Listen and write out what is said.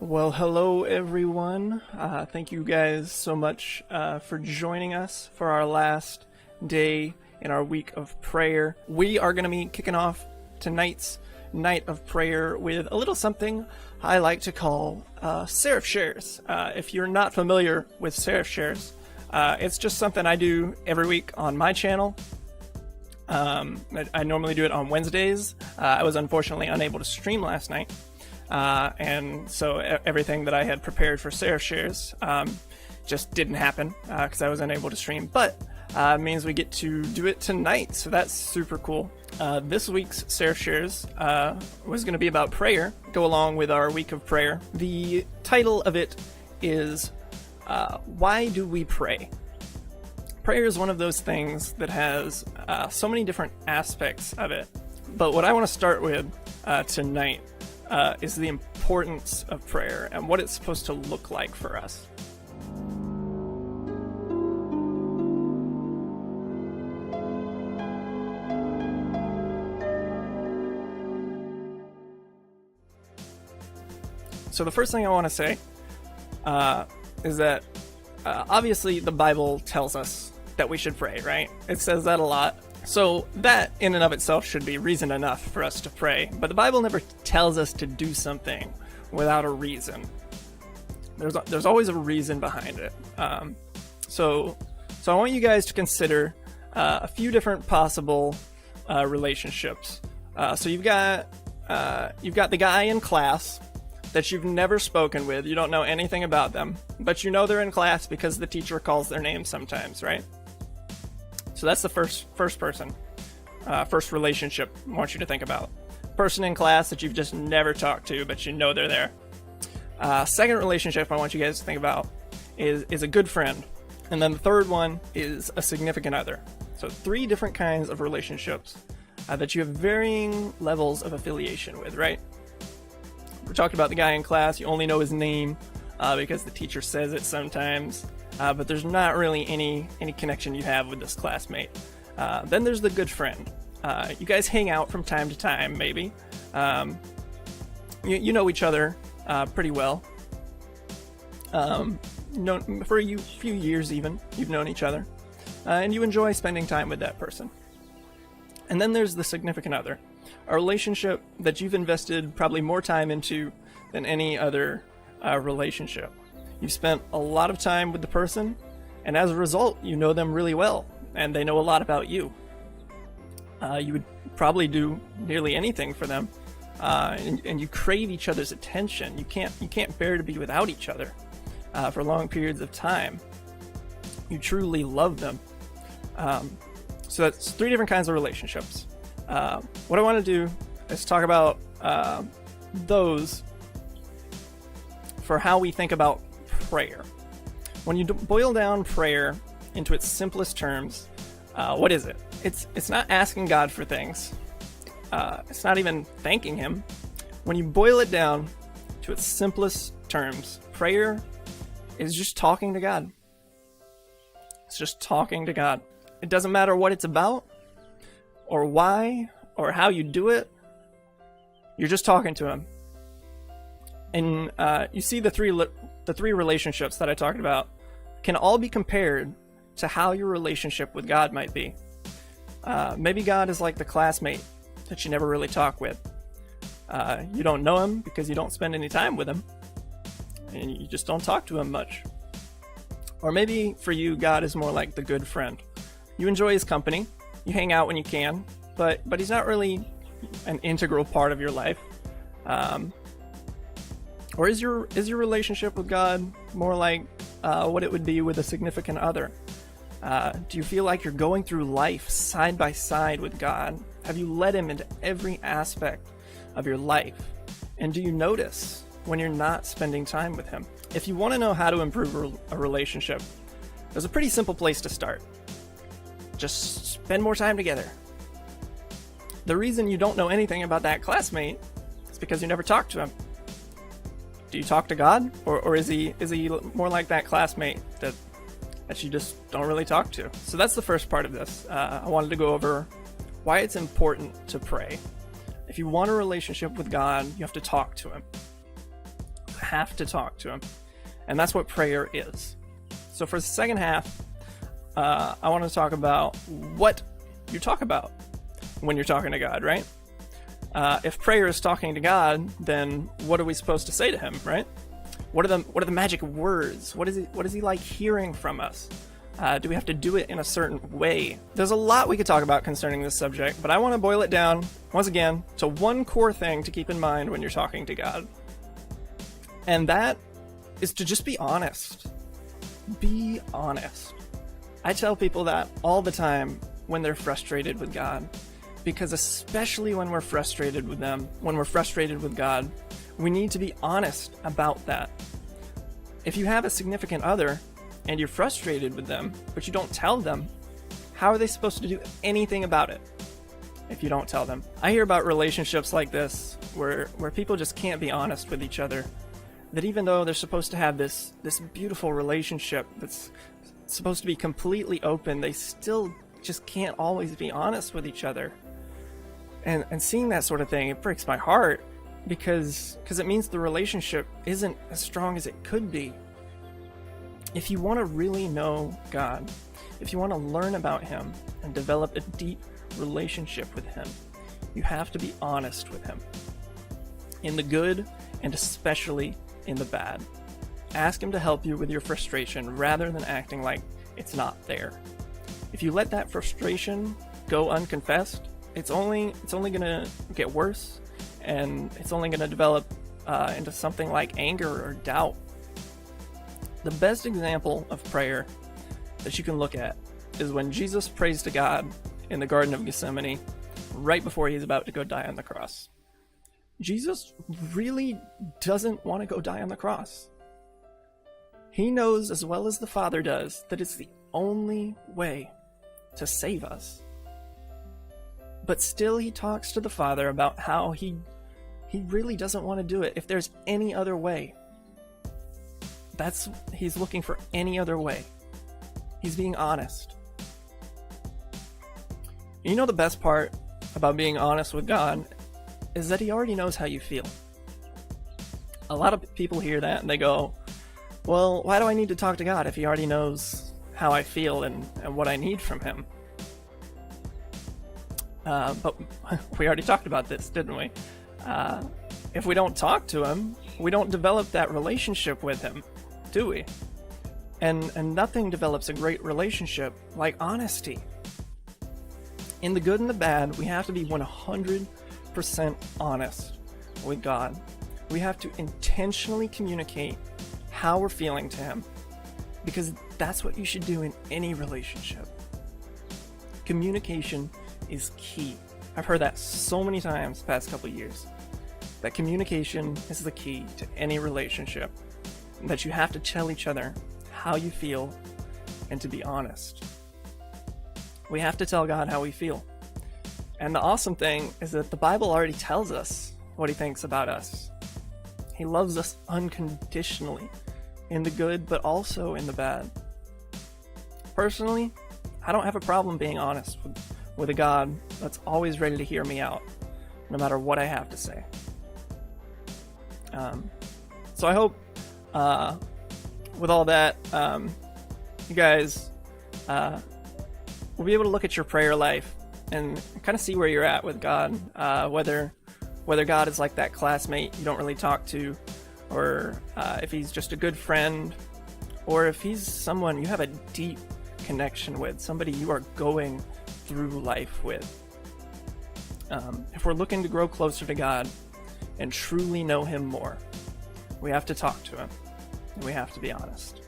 Well, hello everyone. Thank you guys so much for joining us for our last day in our week of prayer. We are going to be kicking off tonight's night of prayer with a little something I like to call SeraphShares. If you're not familiar with SeraphShares, it's just something I do every week on my channel. I normally do it on Wednesdays. I was unfortunately unable to stream last night. And so everything that I had prepared for SeraphShares just didn't happen because I was unable to stream. But it means we get to do it tonight, so that's super cool. This week's SeraphShares was going to be about prayer, go along with our week of prayer. The title of it is Why Do We Pray? Prayer is one of those things that has so many different aspects of it. But what I want to start with tonight is the importance of prayer and what it's supposed to look like for us. So the first thing I want to say is that obviously the Bible tells us that we should pray, right? It says that a lot. So that in and of itself should be reason enough for us to pray. But the Bible never tells us to do something without a reason. There's always a reason behind it. So I want you guys to consider a few different possible relationships. So you've got the guy in class that you've never spoken with. You don't know anything about them, but you know they're in class because the teacher calls their name sometimes, right? So that's the first person, first relationship I want you to think about. Person in class that you've just never talked to, but you know they're there. Second relationship I want you guys to think about is a good friend. And then the third one is a significant other. So 3 different kinds of relationships that you have varying levels of affiliation with, right? We talked about the guy in class. You only know his name because the teacher says it sometimes. But there's not really any connection you have with this classmate. Then there's the good friend. You guys hang out from time to time, maybe. You know each other pretty well. For a few years even, you've known each other. And you enjoy spending time with that person. And then there's the significant other. A relationship that you've invested probably more time into than any other relationship. You've spent a lot of time with the person, and as a result, you know them really well, and they know a lot about you. You would probably do nearly anything for them, and you crave each other's attention. You can't bear to be without each other for long periods of time. You truly love them. So that's 3 different kinds of relationships. What I want to do is talk about those for how we think about prayer. When you boil down prayer into its simplest terms, what is it? It's not asking God for things. It's not even thanking Him. When you boil it down to its simplest terms, prayer is just talking to God. It's just talking to God. It doesn't matter what it's about, or why, or how you do it. You're just talking to Him. And you see the three relationships that I talked about can all be compared to how your relationship with God might be. Maybe God is like the classmate that you never really talk with. You don't know him because you don't spend any time with him, and you just don't talk to him much. Or maybe for you, God is more like the good friend. You enjoy his company, you hang out when you can, but he's not really an integral part of your life. Or is your relationship with God more like what it would be with a significant other? Do you feel like you're going through life side by side with God? Have you let Him into every aspect of your life? And do you notice when you're not spending time with Him? If you want to know how to improve a relationship, there's a pretty simple place to start. Just spend more time together. The reason you don't know anything about that classmate is because you never talked to him. Do you talk to God, or is he more like that classmate that you just don't really talk to? So that's the first part of this. I wanted to go over why it's important to pray. If you want a relationship with God, you have to talk to Him. have to talk to him. And that's what prayer is. So for the second half, I want to talk about what you talk about when you're talking to God, right? If prayer is talking to God, then what are we supposed to say to him, right? What are the magic words? What is he like hearing from us? Do we have to do it in a certain way? There's a lot we could talk about concerning this subject, but I want to boil it down, once again, to one core thing to keep in mind when you're talking to God. And that is to just be honest. Be honest. I tell people that all the time when they're frustrated with God, because especially when we're frustrated with them, when we're frustrated with God, we need to be honest about that. If you have a significant other and you're frustrated with them, but you don't tell them, how are they supposed to do anything about it if you don't tell them? I hear about relationships like this where people just can't be honest with each other. That even though they're supposed to have this beautiful relationship that's supposed to be completely open, they still just can't always be honest with each other. And seeing that sort of thing, it breaks my heart because it means the relationship isn't as strong as it could be. If you want to really know God, if you want to learn about him and develop a deep relationship with him, you have to be honest with him. In the good and especially in the bad. Ask him to help you with your frustration rather than acting like it's not there. If you let that frustration go unconfessed, it's only going to get worse, and it's only going to develop into something like anger or doubt. The best example of prayer that you can look at is when Jesus prays to God in the Garden of Gethsemane right before he's about to go die on the cross. Jesus really doesn't want to go die on the cross. He knows as well as the Father does that it's the only way to save us. But still he talks to the Father about how he really doesn't want to do it if there's any other way. He's looking for any other way. He's being honest. You know the best part about being honest with God is that he already knows how you feel. A lot of people hear that and they go, well, why do I need to talk to God if he already knows how I feel and what I need from him? But we already talked about this, didn't we? If we don't talk to him, we don't develop that relationship with him, do we? And nothing develops a great relationship like honesty. In the good and the bad, we have to be 100% honest with God. We have to intentionally communicate how we're feeling to him, because that's what you should do in any relationship. Communication is key. I've heard that so many times the past couple of years, that communication is the key to any relationship, that you have to tell each other how you feel and to be honest. We have to tell God how we feel. And the awesome thing is that the Bible already tells us what he thinks about us. He loves us unconditionally, in the good, but also in the bad. Personally, I don't have a problem being honest with a God that's always ready to hear me out, no matter what I have to say. So I hope, with all that, you guys will be able to look at your prayer life and kind of see where you're at with God, whether God is like that classmate you don't really talk to, or if he's just a good friend, or if he's someone you have a deep connection with, somebody you are going through life with. If we're looking to grow closer to God and truly know him more, we have to talk to him, and we have to be honest.